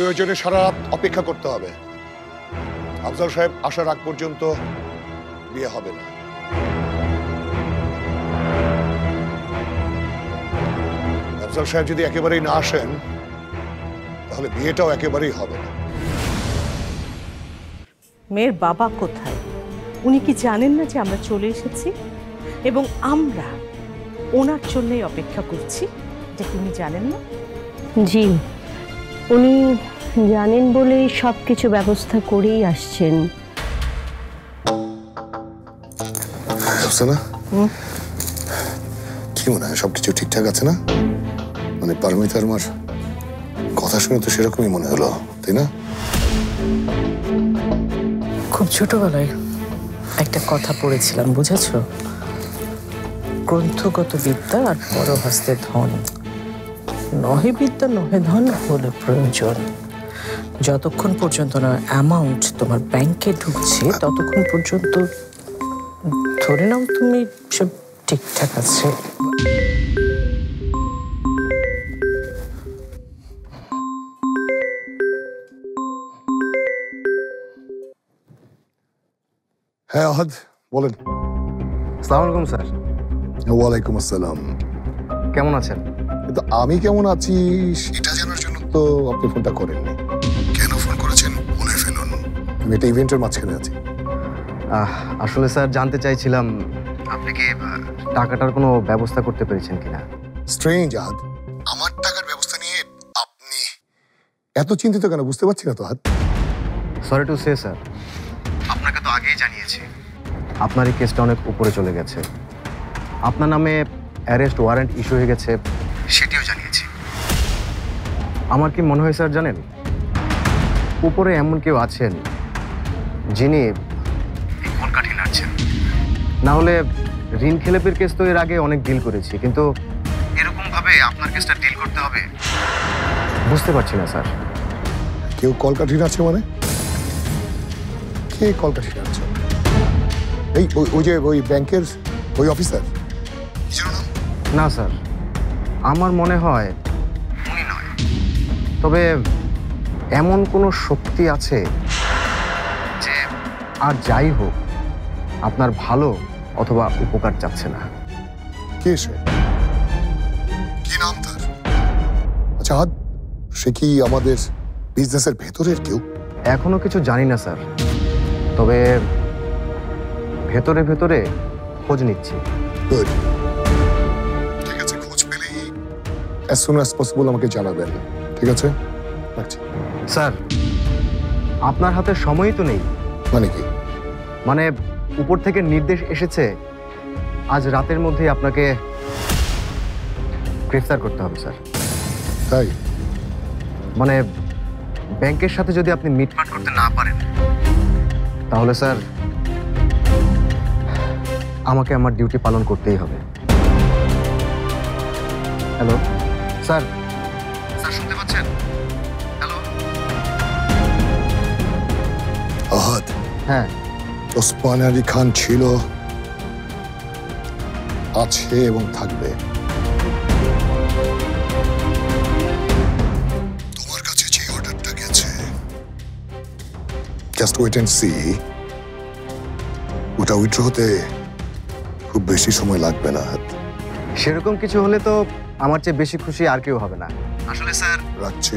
প্রয়োজনে সারা রাত অপেক্ষা করতে হবে। আফজাল সাহেব আসার আগ পর্যন্ত বিয়ে হবে না। আফজাল সাহেব যদি একেবারেই না আসেন তাহলে বিয়েটাও একেবারেই হবে না। মেয়ের বাবা কোথায়? উনি কি জানেন না যে আমরা চলে এসেছি এবং আমরা ওনার জন্যই অপেক্ষা করছি? যে উনি জানেন না? জি, উনি জানেন বলেই সবকিছু ব্যবস্থা করেই আসছেন। কি মনে হয় সবকিছু ঠিকঠাক আছে না? মানে পারমিতার মার কথা শুনে তো সেরকমই মনে হলো, তাই না? খুব ছোটবেলায় একটা কথা পড়েছিলাম, বুঝেছো? গ্রন্থগত বিদ্যা আর বড় হস্তে ধন, নহে বিদ্যা নহে ধন হলে প্রয়োজন। যতক্ষণ পর্যন্ত না অ্যামাউন্ট তোমার ব্যাংকে ঢুকছে ততক্ষণ পর্যন্ত ধরে নাও তুমি সব ঠিকঠাক আছে। হ্যাঁ আহাদ, বলেন। আসসালামু আলাইকুম স্যার। ওয়ালাইকুম আসসালাম। কেমন আছেন? কিন্তু আমি কেমন আছি সেটা জানার জন্য তো আপনি ফোনটা করেননি। কেন ফোন করেছেন বলে ফেলুন। আমি একটা ইভেন্টের মাঝখানে আছি। আসলে স্যার জানতে চাইছিলাম আপনি কি টাকাটার কোনো ব্যবস্থা করতে পেরেছেন কিনা। স্ট্রেঞ্জ আহাদ, আমার টাকার ব্যবস্থা নিয়ে আপনি এত চিন্তিত কেন বুঝতে পারছি না তো আহাদ। সরি টু সে স্যার, আপনাকে তো আগেই জানিয়েছি আপনার এই কেসটা অনেক উপরে চলে গেছে। আপনার নামে অ্যারেস্ট ওয়ারেন্ট ইস্যু হয়ে গেছে, সেটিও জানিয়েছি। আমার কি মনে হয় স্যার জানেন, উপরে এমন কেউ আছেন যিনি কলকাঠি নাড়ছেন। না হলে ঋণ খেলাপির কেস তো এর আগে অনেক ডিল করেছি, কিন্তু এরকমভাবে আপনার কেসটা ডিল করতে হবে বুঝতে পারছি না স্যার। কেউ কলকাঠি নাড়ছে মানে? কে কলকাঠি নাড়ছে? এই ওই যে ওই ব্যাংকের ওই অফিসার? না স্যার, আমার মনে হয় উনি নয়, তবে এমন কোনো শক্তি আছে যে আর যাই হোক আপনার ভালো অথবা উপকার চাচ্ছে না। কে সে? কি নাম তার? আচ্ছা আহাদ, সে কি আমাদের বিজনেসের ভেতরের কেউ? এখনো কিছু জানি না স্যার, তবে ভেতরে ভেতরে খোঁজ নিচ্ছি। গুড, ঠিক আছে, খোঁজ পেলেই as soon as possible আমাকে জানাবেন, ঠিক আছে? রাখছি। স্যার, আপনার হাতে সময়ই তো নেই। মানে কি? মানে উপর থেকে নির্দেশ এসেছে আজ রাতের মধ্যেই আপনাকে গ্রেফতার করতে হবে স্যার। তাই? মানে ব্যাংকের সাথে যদি আপনি মিটমাট করতে না পারেন তাহলে স্যার আমাকে আমার ডিউটি পালন করতেই হবে। হ্যালো স্যার, স্যার শুনতে পাচ্ছেন? হ্যালো আহাদ, হ্যাঁ, ওসমান আলী খান ছিল, আছে এবং থাকবে। তোমার কাছে যে অর্ডারটা গেছে, জাস্ট ওয়েট এন্ড সি, ওটা উইথড্র হতে খুব বেশি সময় লাগবে না। সেরকম কিছু হলে তো আমার চেয়ে বেশি খুশি আর কেউ হবে না। আসলে স্যার, রাখছি।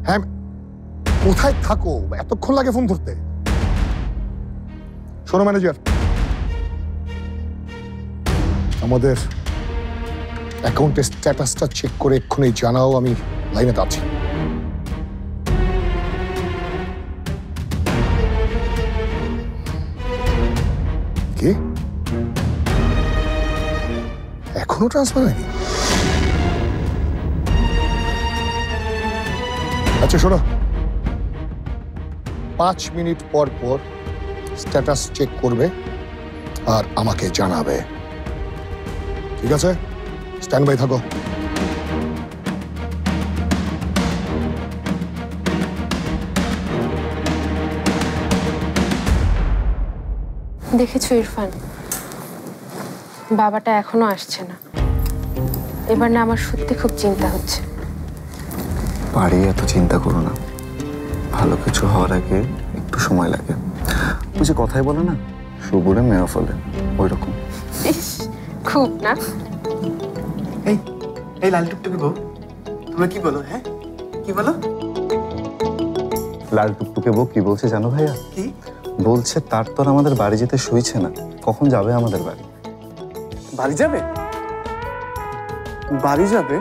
হ্যাঁ, কোথায় থাকো? এতক্ষণ লাগে ফোন ধরতে? শোনো ম্যানেজার, আমাদের অ্যাকাউন্টের স্ট্যাটাসটা চেক করে এক্ষুনি জানাও, আমি লাইনে আছি। কি? এখনো ট্রান্সফার হয়নি? আচ্ছা শোনো, 5 মিনিট পর পর স্ট্যাটাস চেক করবে আর আমাকে জানাবে, ঠিক আছে? স্ট্যান্ড বাই থাকো। দেখেছো ইরফান, বাবাটা এখনো আসছে না। এবার না আমার সত্যি খুব চিন্তা হচ্ছে। বাড়ি এত চিন্তা করো না, ভালো কিছু হওয়ার আগে একটু সময় লাগে। ওই যে কথাই বলে না, সবুরে মেয়া ফলে, ওই রকম। ইস, খুব না। এই এই লাল টুকটুকি বউ, তোমরা কি বলো? হ্যাঁ, কি বলো? লাল টুকটুকে বউ কি বলছে জানো ভাইয়া? কি বলছে তার তো আর আমাদের বাড়ি যেতে সইছে না, কখন যাবে আমাদের বাড়ি? বাড়ি যাবে? বাড়ি যাবে?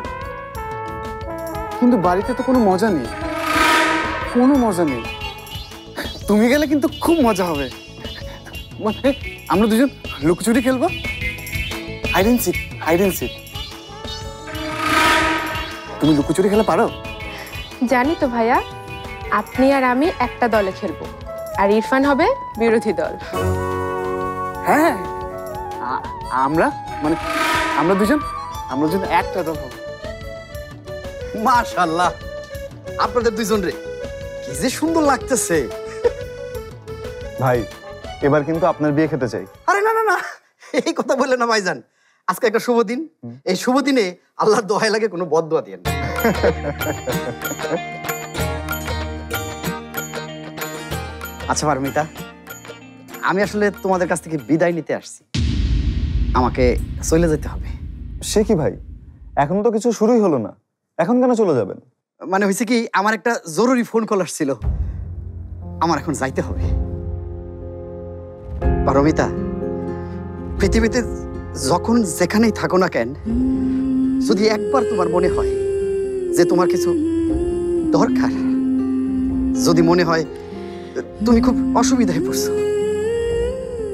কিন্তু বাড়িতে তো কোনো মজা নেই, কোনো মজা নেই। তুমি গেলে কিন্তু খুব মজা হবে। মানে আমরা দুজন লুকোচুরি খেলবো, hide and seek, hide and seek. তুমি লুকোচুরি খেলা পারো? জানি তো ভাইয়া, আপনি আর আমি একটা দলে খেলবো, আর ইরফান হবে বিরোধী দল। হ্যাঁ, আমরা মানে আমরা দুজন একটা দল হবো। মাশাআল্লাহ, আপনাদের দুইজন রে কি যে সুন্দর লাগতেছে। ভাই এবার কিন্তু আপনার বিয়ে খেতে চাই। আরে না না না, এই কথা বললেন না ভাইজান। আজকে একটা শুভ দিন, এই শুভ দিনে আল্লাহর দোহাই লাগে কোনো বদদোয়া দিয়েন না। আচ্ছা পারমিতা, আমি আসলে তোমাদের কাছ থেকে বিদায় নিতে আসছি, আমাকে চলে যেতে হবে। সে কি ভাই, এখনো তো কিছু শুরুই হলো না, এখন কেন চলে যাবেন? মানে হয়েছে কি, আমার একটা জরুরি ফোন কল আসছিল, আমার এখন যাইতে হবে। পারমিতা, পৃথিবীতে যখন যেখানেই থাকো না কেন, যদি একবার তোমার মনে হয় যে তোমার কিছু দরকার, যদি মনে হয় তুমি খুব অসুবিধায় পড়ছো,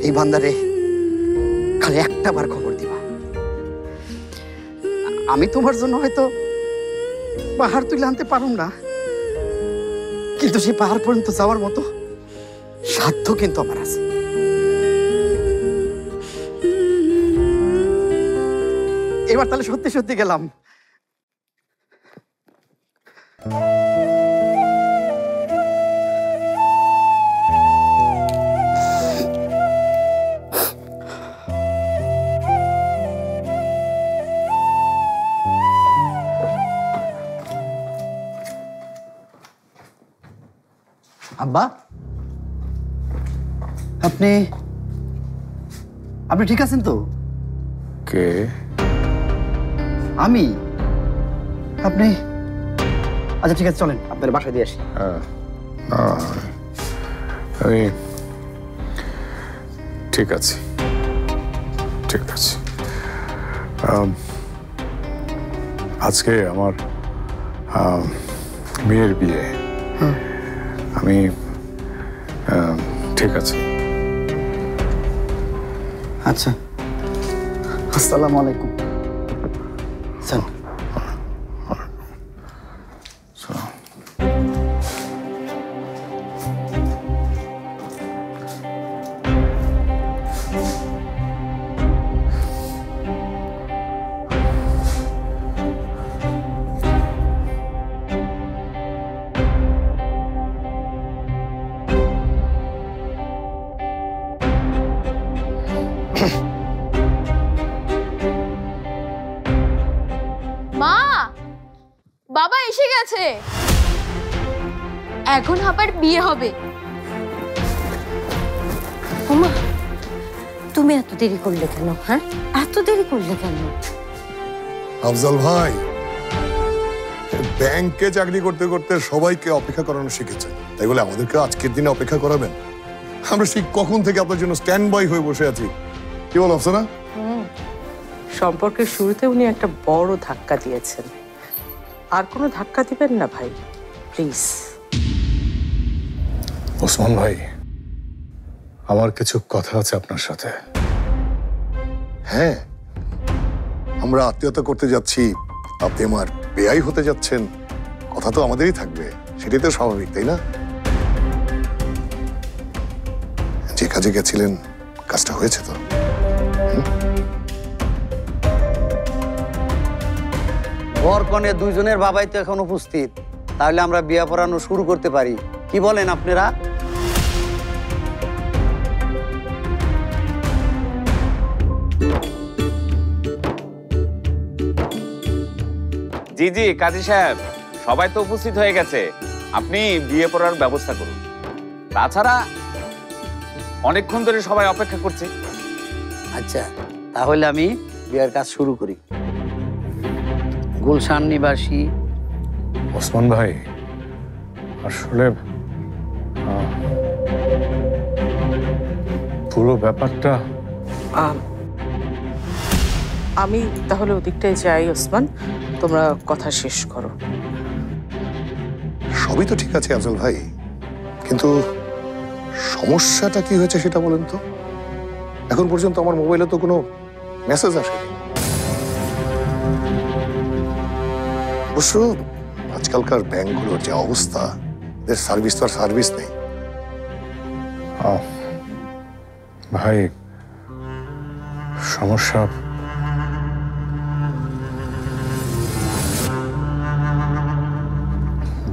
এই বান্দারে খালি একটা বার খবর দিবা। আমি তোমার জন্য হয়তো পাহাড় তুলে আনতে পারুম না, কিন্তু সেই পাহাড় পর্যন্ত যাওয়ার মতো সাধ্য কিন্তু আমার আছে। এবার তাহলে সত্যি সত্যি গেলাম। আব্বা, আপনি ঠিক আছেন তো? কে? আমি। আপনি? আচ্ছা ঠিক আছে, চলেন আপনার বাসায় দিয়ে আসি। আমি ঠিক আছে, ঠিক আছে। আজকে আমার মেয়ের বিয়ে। আমি ঠিক আছে। আচ্ছা, আসসালামু আলাইকুম। চল। মা, বাবা এসে গেছে, এখন আবার বিয়ে হবে। ওমা, তুমি এত দেরি করলে কেন? হ্যাঁ, এত দেরি করলে কেন? আফজাল ভাই, ব্যাংকে চাকরি করতে করতে সবাইকে অপেক্ষা করানো শিখেছে, তাই বলে আমাদেরকে আজকের দিনে অপেক্ষা করাবেন? আমরা ঠিক কখন থেকে আপনার জন্য স্ট্যান্ড বাই হয়ে বসে আছি। কি বল আফসানা? সম্পর্কের শুরুতে উনি একটা বড় ধাক্কা দিয়েছেন, আর কোনো ধাক্কা দিবেন না ভাই, প্লিজ। ওসমান ভাই, আমার কিছু কথা আছে আপনার সাথে। হ্যাঁ, আমরা আত্মীয়তা করতে যাচ্ছি, আপনি আমার বেয়াই হতে যাচ্ছেন, কথা তো আমাদেরই থাকবে, সেটাই তো স্বাভাবিক, তাই না? যে কাজে গেছিলেন কাজটা হয়েছে তো? বর কনে দুইজনের বাবাই তো এখন উপস্থিত, তাহলে আমরা বিয়া পড়ানো শুরু করতে পারি। কি বলেন আপনারা? জি জি কাজী সাহেব, সবাই তো উপস্থিত হয়ে গেছে, আপনি বিয়ে পড়ার ব্যবস্থা করুন। তাছাড়া অনেকক্ষণ ধরে সবাই অপেক্ষা করছে। আচ্ছা, তাহলে আমি বিয়ের কাজ শুরু করি। গুলশান নিবাসী ওসমান ভাই, আসলে পুরো ব্যাপারটা আমি তাহলে ওদিকটায় যাই ওসমান, তোমরা কথা শেষ করো। সবই তো ঠিক আছে আফজল ভাই, কিন্তু সমস্যাটা কি হয়েছে সেটা বলেন তো। এখন পর্যন্ত আমার মোবাইলে তো কোনো মেসেজ আসেনি। অবশ্য আজকালকার ব্যাংকগুলোর যে অবস্থা, এদের সার্ভিস তো আর সার্ভিস নেই। ভাই, সমস্যা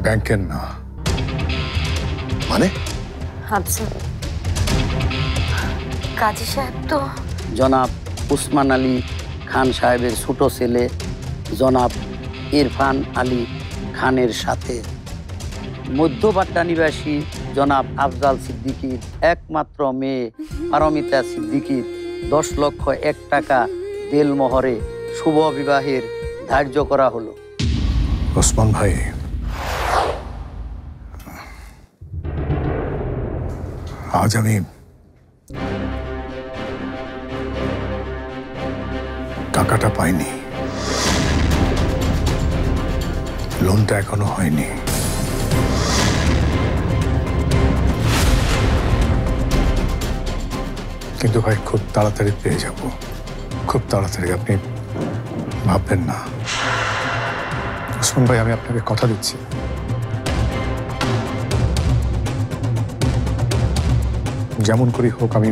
ব্যাংকের না। মানে? আচ্ছা, কাজী সাহেব তো জনাব উসমান আলী খান সাহেবের ছোট ছেলে জনাব ইরফান আলী খানের সাথে মধ্যবাড্ডা নিবাসী জনাব আফজাল সিদ্দিকীর একমাত্র মেয়ে পারমিতা সিদ্দিকীর 10,01,000 টাকা দেলমোহরে শুভ বিবাহের ধার্য করা হলো। ওসমান ভাই, আজ আমি টাকাটা পাইনি, লোনটা এখনো হয়নি। কিন্তু ভাই খুব তাড়াতাড়ি পেয়ে যাব, খুব তাড়াতাড়ি, আপনি ভাববেন না। ওসমান ভাই, আমি আপনাকে কথা দিচ্ছি, যেমন করি হোক আমি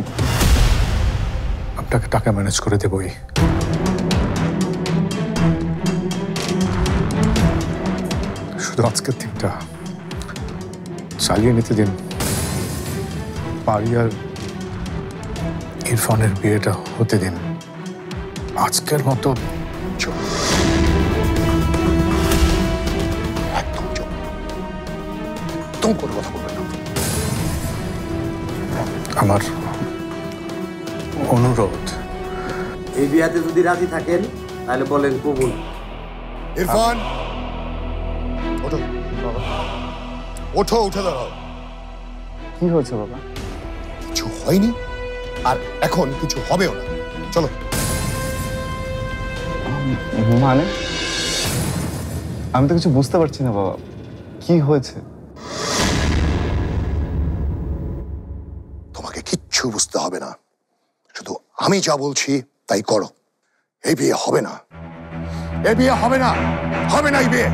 আপনাকে টাকা ম্যানেজ করে দেবই। শুধু আজকের দিনটা চালিয়ে নিতে দিন, পারিয়ার ইরফানের বিয়েটা হতে দিন। আজকের মতো একদম চুপ, একদম কোনো কথা বলবেন না। আমার অনুরোধ, এই বিয়াতে যদি রাজি থাকেন তাহলে বলেন কবুল। ইরফান, ওঠো ওঠো, উঠে দাঁড়াও। কি হয়েছে বাবা? কিছু হয়নি, আর এখন কিছু হবেও না। চলো। মানে আমি তো কিছু বুঝতে পারছি না বাবা, কি হয়েছে? তোমাকে কিচ্ছু বুঝতে হবে না, শুধু আমি যা বলছি তাই করো। এই বিয়ে হবে না, এই বিয়ে হবে না, হবে না এই বিয়ে।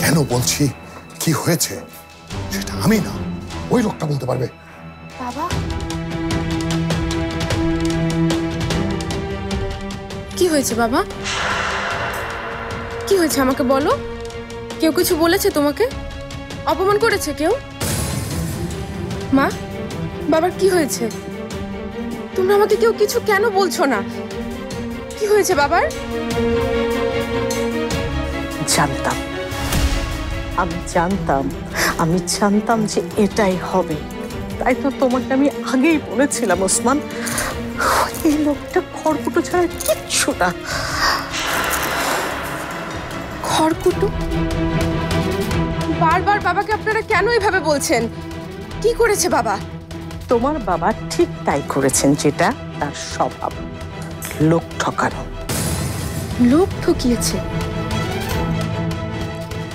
কেন বলছি, কি হয়েছে সেটা আমি না, ওই লোকটা বলতে পারবে। বাবা, কি হয়েছে বাবা? কি হয়েছে আমাকে বলো। কেউ কিছু বলেছে তোমাকে? অপমান করেছে কেউ? মা, বাবার কি হয়েছে? তোমরা আমাকে কেউ কিছু কেন বলছো না? কি হয়েছে বাবার? জানতাম, আমি জানতাম যে এটাই হবে, তাই তো তোমাকে আমি আগেই বলেছিলাম ওসমান, এই লোকটা খড়কুটো ছাড়া কিচ্ছু না। খড়কুটো? বারবার বাবাকে আপনারা কেন এভাবে বলছেন? কি করেছে বাবা? তোমার বাবা ঠিক তাই করেছেন, যেটা তার স্বভাব, লোক ঠকানো। লোক ঠকিয়েছে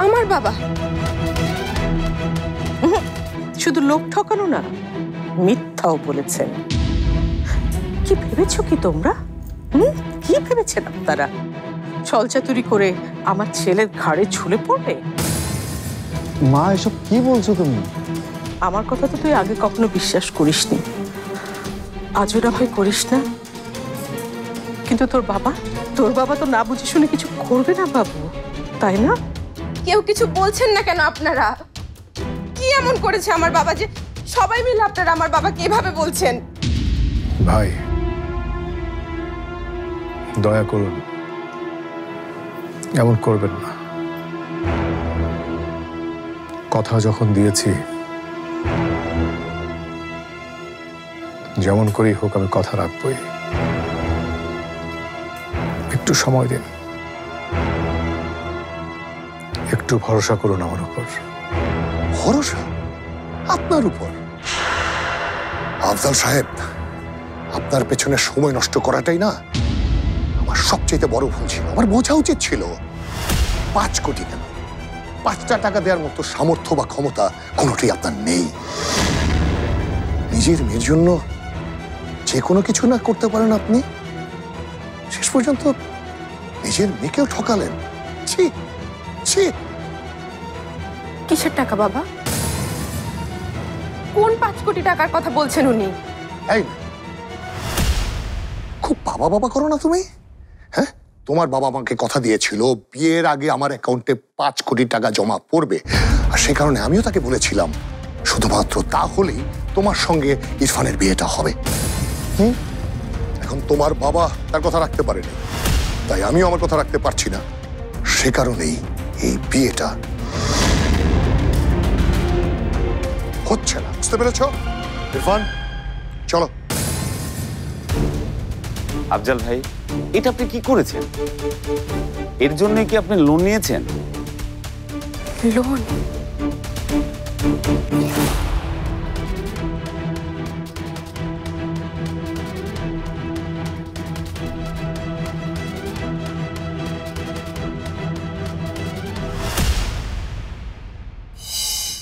আমার বাবা? শুধু লোক ঠকানো না, মিথ্যাও বলেছেন। কি ভেবেছো কি তোমরা? কি ভেবেছেন আপনারা? ছলচাতুরি করে আমার ছেলের ঘাড়ে ঝুলে পড়বে? মা, এসব কি বলছো তুমি? আমার কথা তো তুই আগে কখনো বিশ্বাস করিসনি, আজও না হয় করিস না, কিন্তু তোর বাবা তো না বুঝে শুনে কিছু করবে না বাবু, তাই না? কেউ কিছু বলছেন না কেন আপনারা? কি এমন করেছে আমার বাবা যে সবাই মিলে আপনারা আমার বাবাকে এভাবে বলছেন? ভাই, দয়া করুন, এমন করবেন না। কথা যখন দিয়েছি, যেমন করেই হোক আমি কথা রাখবই। একটু সময় দিন, একটু ভরসা করুন আমার উপর। ভরসা আপনার উপর? আফজাল সাহেব, আপনার পেছনে সময় নষ্ট করাটাই না আমার সবচেয়ে বড় ভুল ছিল। আমার বোঝা উচিত ছিল 5 কোটি কেন, 5টা টাকা দেওয়ার মতো সামর্থ্য বা ক্ষমতা কোনোটাই আপনার নেই। নিজের মেয়ের জন্য যে কোনো কিছু না করতে পারেন আপনি, শেষ পর্যন্ত নিজের মেয়েকেও ঠকালেন। ছি ছি। কিসের টাকা বাবা? কোন 5 কোটি টাকার কথা বলছেন উনি? এই খুব বাবা বাবা করো না তুমি। হ্যাঁ, তোমার বাবা আমাকে কথা দিয়েছিল বিয়ের আগে আমার অ্যাকাউন্টে 5 কোটি টাকা জমা পড়বে, আর সে কারণে আমিও তাকে বলেছিলাম শুধুমাত্র তাহলেই তোমার সঙ্গে ইরফানের বিয়েটা হবে। এখন তোমার বাবা তার কথা রাখতে পারেনি, তাই আমিও আমার কথা রাখতে পারছি না। সে কারণেই এই বিয়েটা হচ্ছে না। বুঝতে পেরেছ ইরফান? চলো। আফজাল ভাই, এটা আপনি কি করেছেন? এর জন্য কি আপনি লোন নিয়েছেন? লোন?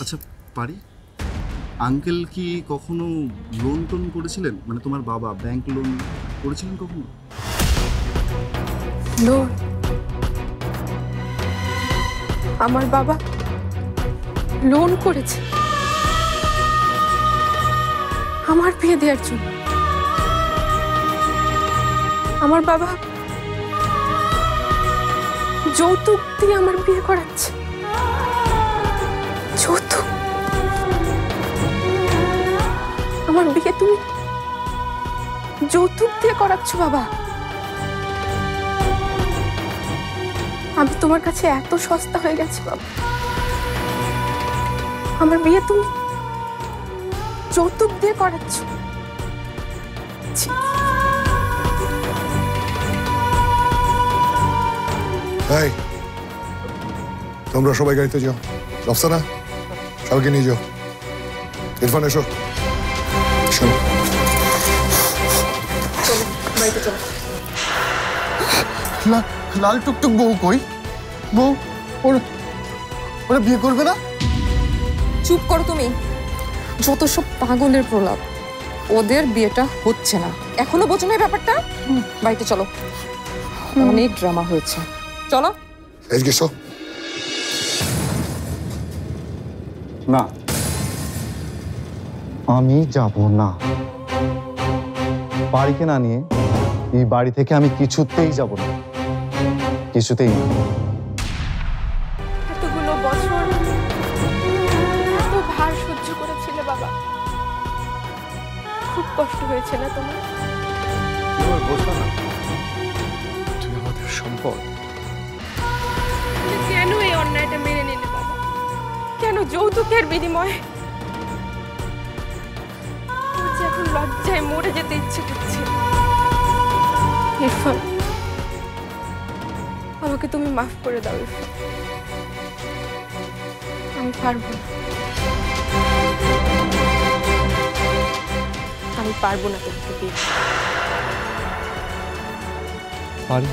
আচ্ছা পারি, আঙ্কেল কি কখনো লোন টোন করেছিলেন? মানে তোমার বাবা ব্যাংক লোন করেছিলেন কখনো? লোন? আমার বাবা লোন করেছে আমার বিয়ে দেওয়ার জন্য? আমার বাবা যৌতুক দিয়ে আমার বিয়ে করাচ্ছে? যৌতুক? আমার বিয়ে তুমি যৌতুক দিয়ে করাচ্ছ বাবা? আমি তোমার কাছে এত সস্তা হয়ে গেছি বাবা? আমার বিয়ে তুমি যৌতুক দিয়ে করাচ্ছ? এই, তোমরা সবাই গাড়িতে যাও। রফসানা, সবাইকে নিয়ে যাও। ইরফান এসো। শোনো, লাল টুকটুক বউ কই? বউ ওরা বিয়ে করবে না? চুপ করো তুমি, যত সব পাগলের প্রলাপ। ওদের বিয়েটা হচ্ছে না, এখনো বোঝো না ব্যাপারটা? বাড়িতে চলো, অনেক ড্রামা হয়েছে, চলো। এদিকে এসো। না, আমি যাব না। বাড়িকে না নিয়ে এই বাড়ি থেকে আমি কিছুতেই যাব না, কিছুতেই না। এতগুলো বছর এত ভার সহ্য করেছিলে বাবা, খুব কষ্ট হয়েছে না তোমার? তোমার বোঝা না, তুমি আমাদের সম্পদ। কেন এই অন্যায়টা মেনে নিলে বাবা? কেন যৌতুকের বিনিময়ে? এখন লজ্জায় মরে যেতে ইচ্ছে করছে। ইরফান, আমাকে তুমি মাফ করে দাও ইরফান, আমি পারবো না, আমি পারবো না তোমাকে বিয়ে। পারি।